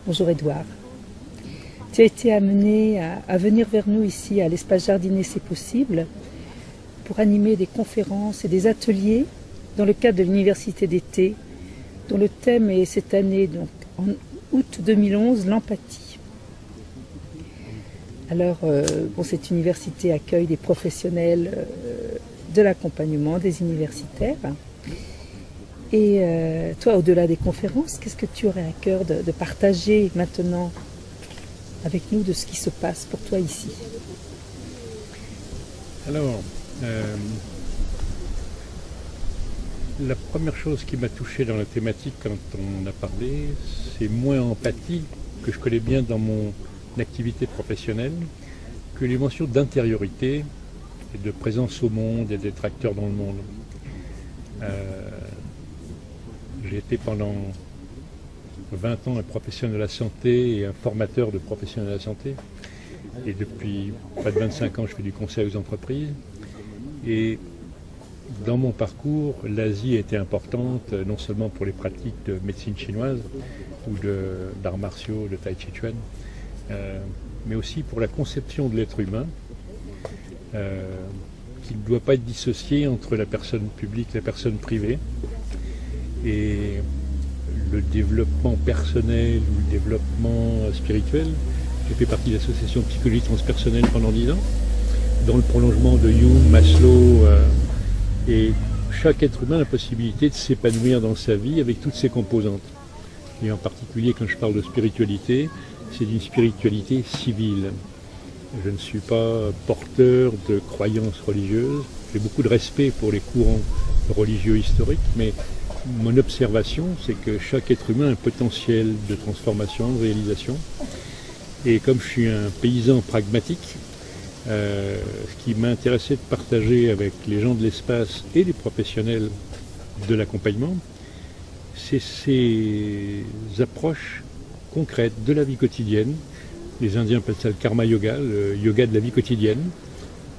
Bonjour Édouard. Tu as été amené à venir vers nous ici à l'espace Jardiner C'est possible pour animer des conférences et des ateliers dans le cadre de l'université d'été dont le thème est cette année, donc en août 2011, l'empathie. Alors, cette université accueille des professionnels de l'accompagnement, des universitaires. Et toi, au-delà des conférences, qu'est-ce que tu aurais à cœur de partager maintenant avec nous de ce qui se passe pour toi ici? Alors, la première chose qui m'a touché dans la thématique quand on a parlé, c'est moins empathie, que je connais bien dans mon activité professionnelle, que les mentions d'intériorité et de présence au monde et d'être acteur dans le monde. J'ai été pendant 20 ans un professionnel de la santé et un formateur de professionnels de la santé. Et depuis près de 25 ans, je fais du conseil aux entreprises. Et dans mon parcours, l'Asie était importante, non seulement pour les pratiques de médecine chinoise ou d'arts martiaux, de tai chi chuan, mais aussi pour la conception de l'être humain, qui ne doit pas être dissocié entre la personne publique et la personne privée. Et le développement personnel ou le développement spirituel. J'ai fait partie de l'association de psychologie transpersonnelle pendant 10 ans, dans le prolongement de Jung, Maslow, et chaque être humain a la possibilité de s'épanouir dans sa vie avec toutes ses composantes. Et en particulier, quand je parle de spiritualité, c'est d'une spiritualité civile. Je ne suis pas porteur de croyances religieuses, j'ai beaucoup de respect pour les courants religieux historiques, mais mon observation, c'est que chaque être humain a un potentiel de transformation, de réalisation. Et comme je suis un paysan pragmatique, ce qui m'intéressait de partager avec les gens de l'espace et les professionnels de l'accompagnement, c'est ces approches concrètes de la vie quotidienne. Les Indiens appellent ça le karma yoga, le yoga de la vie quotidienne.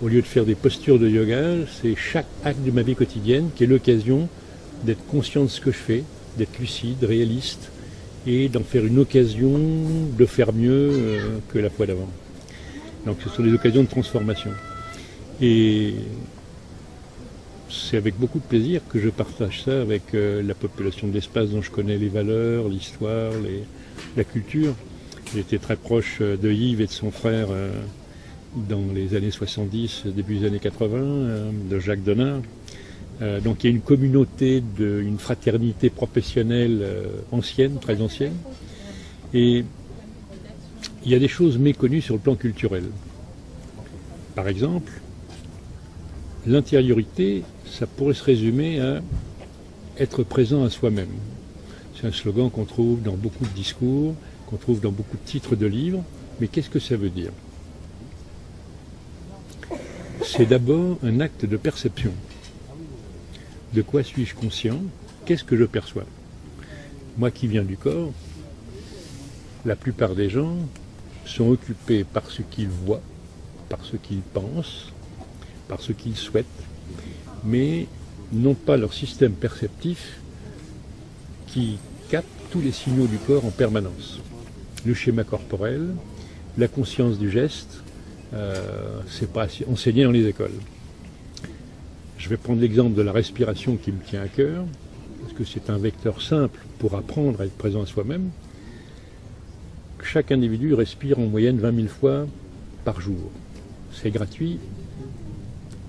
Au lieu de faire des postures de yoga, c'est chaque acte de ma vie quotidienne qui est l'occasion d'être conscient de ce que je fais, d'être lucide, réaliste, et d'en faire une occasion de faire mieux que la fois d'avant. Donc ce sont des occasions de transformation. Et c'est avec beaucoup de plaisir que je partage ça avec la population de l'espace dont je connais les valeurs, l'histoire, la culture. J'étais très proche de Yves et de son frère dans les années 70, début des années 80, de Jacques Donard. Donc il y a une communauté, une fraternité professionnelle ancienne, très ancienne. Et il y a des choses méconnues sur le plan culturel. Par exemple, l'intériorité, ça pourrait se résumer à être présent à soi-même. C'est un slogan qu'on trouve dans beaucoup de discours, qu'on trouve dans beaucoup de titres de livres. Mais qu'est-ce que ça veut dire? C'est d'abord un acte de perception. De quoi suis-je conscient? Qu'est-ce que je perçois? Moi qui viens du corps, la plupart des gens sont occupés par ce qu'ils voient, par ce qu'ils pensent, par ce qu'ils souhaitent, mais n'ont pas leur système perceptif qui capte tous les signaux du corps en permanence. Le schéma corporel, la conscience du geste, c'est pas enseigné dans les écoles. Je vais prendre l'exemple de la respiration qui me tient à cœur, parce que c'est un vecteur simple pour apprendre à être présent à soi-même. Chaque individu respire en moyenne 20 000 fois par jour. C'est gratuit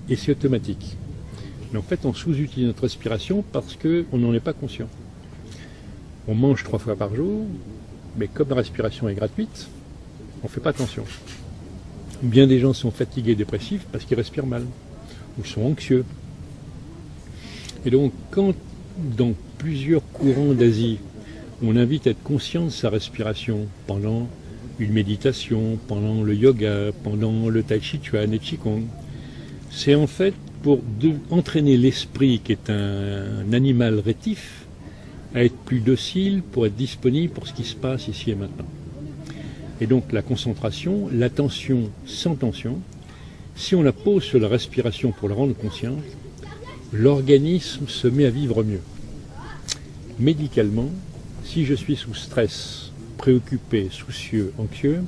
et c'est automatique. Mais en fait, on sous-utilise notre respiration parce qu'on n'en est pas conscient. On mange 3 fois par jour, mais comme la respiration est gratuite, on ne fait pas attention. Bien des gens sont fatigués et dépressifs parce qu'ils respirent mal, ou sont anxieux. Et donc, quand dans plusieurs courants d'Asie, on invite à être conscient de sa respiration pendant une méditation, pendant le yoga, pendant le tai chi chuan et qigong, c'est en fait pour entraîner l'esprit, qui est un animal rétif, à être plus docile, pour être disponible pour ce qui se passe ici et maintenant. Et donc la concentration, l'attention sans tension, si on la pose sur la respiration pour la rendre consciente, l'organisme se met à vivre mieux. Médicalement, si je suis sous stress préoccupé, soucieux, anxieux,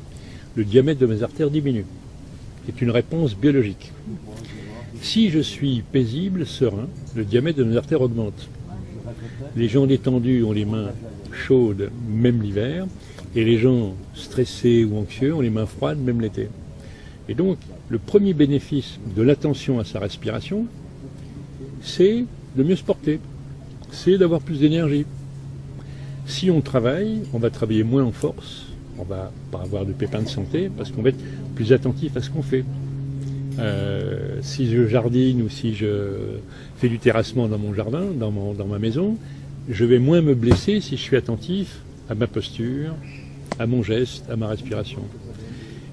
le diamètre de mes artères diminue. C'est une réponse biologique. Si je suis paisible, serein, le diamètre de mes artères augmente. Les gens détendus ont les mains chaudes, même l'hiver, et les gens stressés ou anxieux ont les mains froides, même l'été. Et donc, le premier bénéfice de l'attention à sa respiration, c'est de mieux se porter, c'est d'avoir plus d'énergie. Si on travaille, on va travailler moins en force, on va pas avoir de pépins de santé, parce qu'on va être plus attentif à ce qu'on fait. Si je jardine ou si je fais du terrassement dans mon jardin, dans ma maison, je vais moins me blesser si je suis attentif à ma posture, à mon geste, à ma respiration.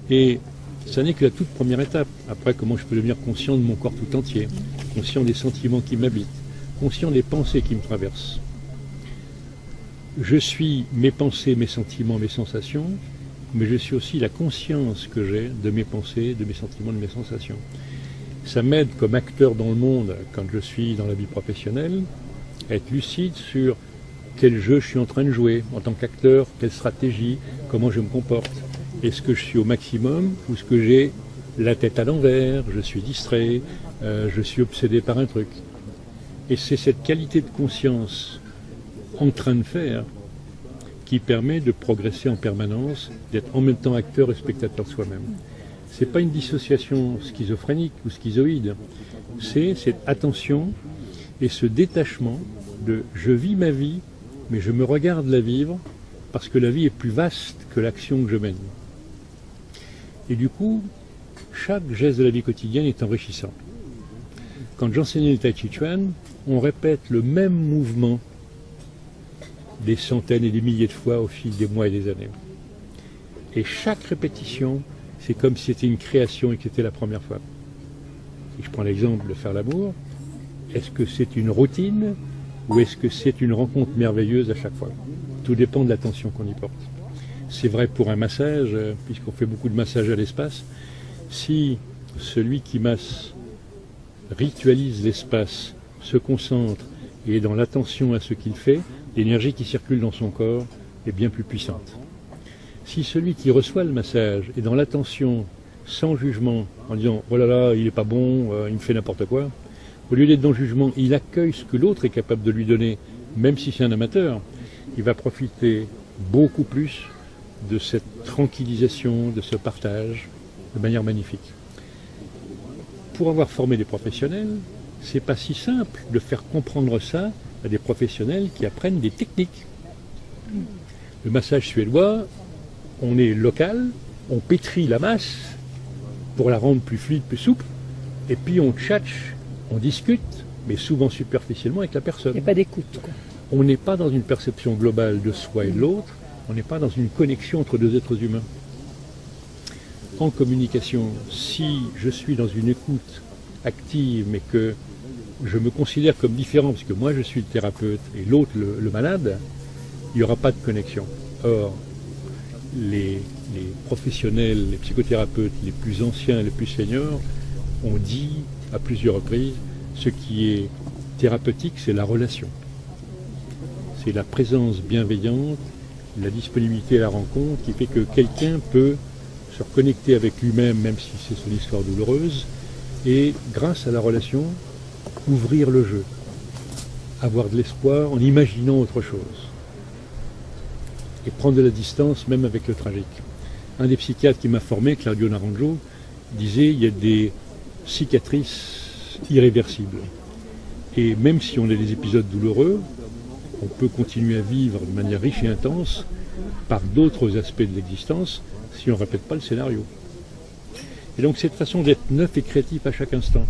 Et ça n'est que la toute première étape. Après, comment je peux devenir conscient de mon corps tout entier, conscient des sentiments qui m'habitent, conscient des pensées qui me traversent. Je suis mes pensées, mes sentiments, mes sensations, mais je suis aussi la conscience que j'ai de mes pensées, de mes sentiments, de mes sensations. Ça m'aide comme acteur dans le monde, quand je suis dans la vie professionnelle, à être lucide sur quel jeu je suis en train de jouer en tant qu'acteur, quelle stratégie, comment je me comporte. Est-ce que je suis au maximum ou est-ce que j'ai la tête à l'envers, je suis distrait, je suis obsédé par un truc. Et c'est cette qualité de conscience en train de faire qui permet de progresser en permanence, d'être en même temps acteur et spectateur de soi-même. Ce n'est pas une dissociation schizophrénique ou schizoïde, c'est cette attention et ce détachement de je vis ma vie, mais je me regarde la vivre parce que la vie est plus vaste que l'action que je mène. Et du coup, chaque geste de la vie quotidienne est enrichissant. Quand j'enseignais le Tai Chi Chuan, on répète le même mouvement des centaines et des milliers de fois au fil des mois et des années. Et chaque répétition, c'est comme si c'était une création et que c'était la première fois. Si je prends l'exemple de faire l'amour, est-ce que c'est une routine ou est-ce que c'est une rencontre merveilleuse à chaque fois? Tout dépend de l'attention qu'on y porte. C'est vrai pour un massage, puisqu'on fait beaucoup de massages à l'espace. Si celui qui masse ritualise l'espace, se concentre et est dans l'attention à ce qu'il fait, l'énergie qui circule dans son corps est bien plus puissante. Si celui qui reçoit le massage est dans l'attention, sans jugement, en disant « oh là là, il n'est pas bon, il me fait n'importe quoi », au lieu d'être dans le jugement, il accueille ce que l'autre est capable de lui donner, même si c'est un amateur, il va profiter beaucoup plus de cette tranquillisation, de ce partage, de manière magnifique. Pour avoir formé des professionnels, c'est pas si simple de faire comprendre ça à des professionnels qui apprennent des techniques. Le massage suédois, on est local, on pétrit la masse pour la rendre plus fluide, plus souple, et puis on tchatche, on discute, mais souvent superficiellement avec la personne. Il n'y a pas d'écoute, quoi. On n'est pas dans une perception globale de soi et de l'autre, on n'est pas dans une connexion entre deux êtres humains. En communication, si je suis dans une écoute active, mais que je me considère comme différent, parce que moi je suis le thérapeute et l'autre le malade, il n'y aura pas de connexion. Or, les professionnels, les psychothérapeutes les plus anciens, les plus seniors, ont dit à plusieurs reprises, ce qui est thérapeutique, c'est la relation. C'est la présence bienveillante, la disponibilité à la rencontre qui fait que quelqu'un peut se reconnecter avec lui-même, même si c'est son histoire douloureuse, et grâce à la relation, ouvrir le jeu, avoir de l'espoir en imaginant autre chose, et prendre de la distance même avec le tragique. Un des psychiatres qui m'a formé, Claudio Naranjo, disait il y a des cicatrices irréversibles. Et même si on a des épisodes douloureux, on peut continuer à vivre de manière riche et intense par d'autres aspects de l'existence si on ne répète pas le scénario. Et donc cette façon d'être neuf et créatif à chaque instant,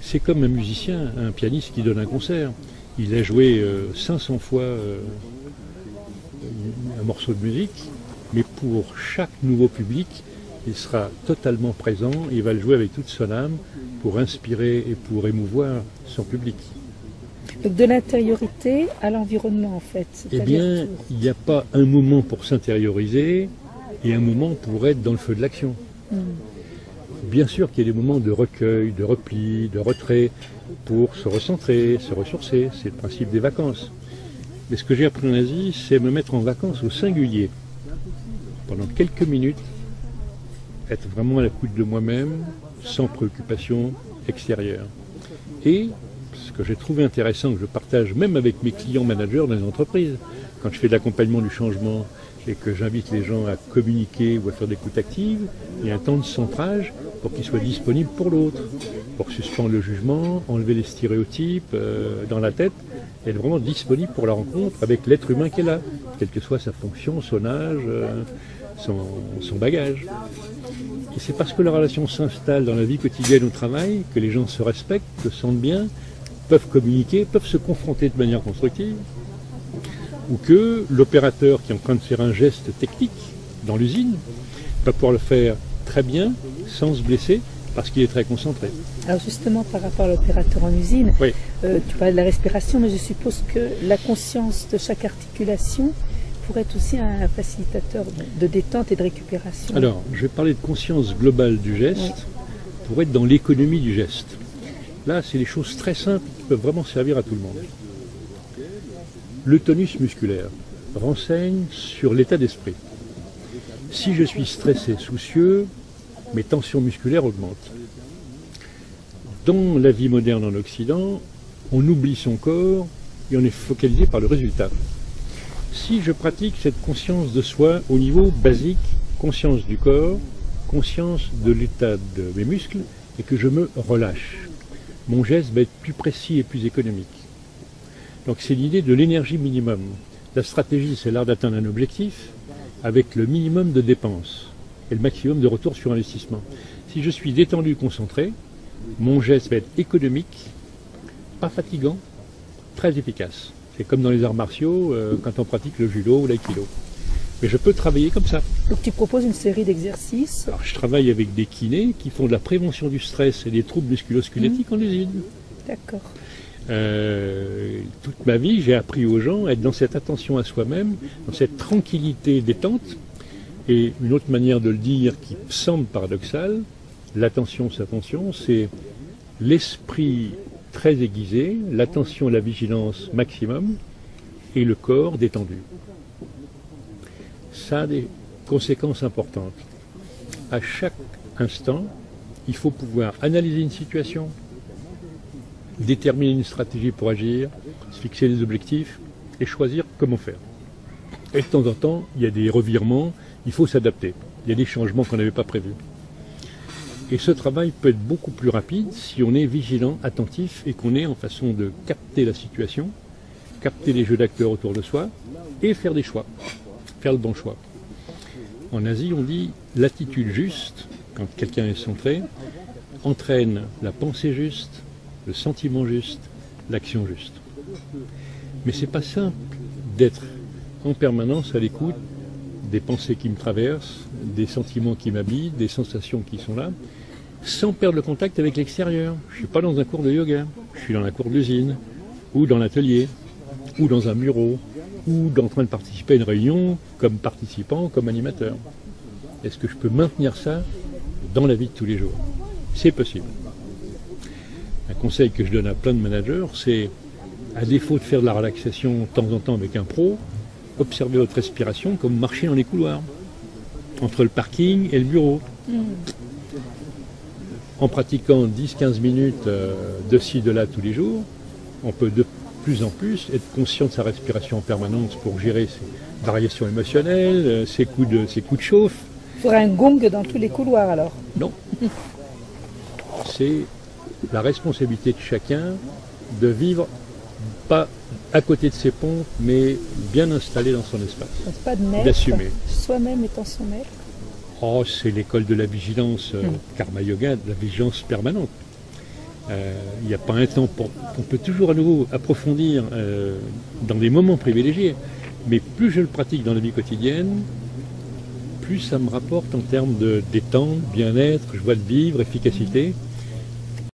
c'est comme un musicien, un pianiste qui donne un concert. Il a joué 500 fois un morceau de musique, mais pour chaque nouveau public, il sera totalement présent et il va le jouer avec toute son âme pour inspirer et pour émouvoir son public. Donc de l'intériorité à l'environnement en fait. Eh bien, il n'y a pas un moment pour s'intérioriser et un moment pour être dans le feu de l'action. Bien sûr qu'il y a des moments de recueil, de repli, de retrait pour se recentrer, se ressourcer, c'est le principe des vacances. Mais ce que j'ai appris en Asie, c'est me mettre en vacances au singulier. Pendant quelques minutes, être vraiment à l'écoute de moi-même, sans préoccupation extérieure. Et ce que j'ai trouvé intéressant, que je partage même avec mes clients managers dans les entreprises, quand je fais de l'accompagnement du changement et que j'invite les gens à communiquer ou à faire des écoutes actives, il y a un temps de centrage pour qu'ils soient disponibles pour l'autre, pour suspendre le jugement, enlever les stéréotypes dans la tête, et être vraiment disponible pour la rencontre avec l'être humain qui est là, quelle que soit sa fonction, son âge, son bagage. Et c'est parce que la relation s'installe dans la vie quotidienne au travail que les gens se respectent, se sentent bien, peuvent communiquer, peuvent se confronter de manière constructive, ou que l'opérateur qui est en train de faire un geste technique dans l'usine va pouvoir le faire très bien, sans se blesser, parce qu'il est très concentré. Alors justement, par rapport à l'opérateur en usine, oui. Tu parlais de la respiration, mais je suppose que la conscience de chaque articulation pourrait être aussi un facilitateur de détente et de récupération. Alors, je vais parler de conscience globale du geste, oui, pour être dans l'économie du geste. Là, c'est des choses très simples qui peuvent vraiment servir à tout le monde. Le tonus musculaire renseigne sur l'état d'esprit. Si je suis stressé, soucieux, mes tensions musculaires augmentent. Dans la vie moderne en Occident, on oublie son corps et on est focalisé par le résultat. Si je pratique cette conscience de soi au niveau basique, conscience du corps, conscience de l'état de mes muscles, et que je me relâche, mon geste va être plus précis et plus économique. Donc c'est l'idée de l'énergie minimum. La stratégie, c'est l'art d'atteindre un objectif avec le minimum de dépenses et le maximum de retour sur investissement. Si je suis détendu, concentré, mon geste va être économique, pas fatigant, très efficace. C'est comme dans les arts martiaux, quand on pratique le judo ou l'aïkido. Mais je peux travailler comme ça. Donc tu proposes une série d'exercices. Alors, je travaille avec des kinés qui font de la prévention du stress et des troubles musculo-squelettiques en usine. D'accord. Toute ma vie, j'ai appris aux gens à être dans cette attention à soi-même, dans cette tranquillité détente. Et une autre manière de le dire qui semble paradoxale, l'attention, c'est l'esprit très aiguisé, l'attention et la vigilance maximum, et le corps détendu. Ça a des conséquences importantes. À chaque instant, il faut pouvoir analyser une situation, déterminer une stratégie pour agir, se fixer des objectifs et choisir comment faire. Et de temps en temps, il y a des revirements, il faut s'adapter. Il y a des changements qu'on n'avait pas prévus. Et ce travail peut être beaucoup plus rapide si on est vigilant, attentif et qu'on est en façon de capter la situation, capter les jeux d'acteurs autour de soi et faire des choix, faire le bon choix. En Asie, on dit l'attitude juste, quand quelqu'un est centré, entraîne la pensée juste, le sentiment juste, l'action juste. Mais c'est pas simple d'être en permanence à l'écoute des pensées qui me traversent, des sentiments qui m'habitent, des sensations qui sont là, sans perdre le contact avec l'extérieur. Je ne suis pas dans un cours de yoga, je suis dans la cour d'usine, ou dans l'atelier, ou dans un bureau, ou en train de participer à une réunion comme participant, comme animateur. Est-ce que je peux maintenir ça dans la vie de tous les jours? C'est possible. Un conseil que je donne à plein de managers, c'est, à défaut de faire de la relaxation de temps en temps avec un pro, observez votre respiration comme marcher dans les couloirs, entre le parking et le bureau. En pratiquant 10-15 minutes de ci, de là tous les jours, on peut de plus en plus être conscient de sa respiration en permanence pour gérer ses variations émotionnelles, ses coups de chauffe. Il faudrait un gong dans tous les couloirs alors? Non. C'est la responsabilité de chacun de vivre pas à côté de ses pompes, mais bien installé dans son espace. Donc pas de maître, d'assumer. Soi-même étant son maître. Oh, c'est l'école de la vigilance, Karma Yoga, de la vigilance permanente. Il n'y a pas un temps on peut toujours à nouveau approfondir dans des moments privilégiés, mais plus je le pratique dans la vie quotidienne, plus ça me rapporte en termes de détente, bien-être, joie de vivre, efficacité.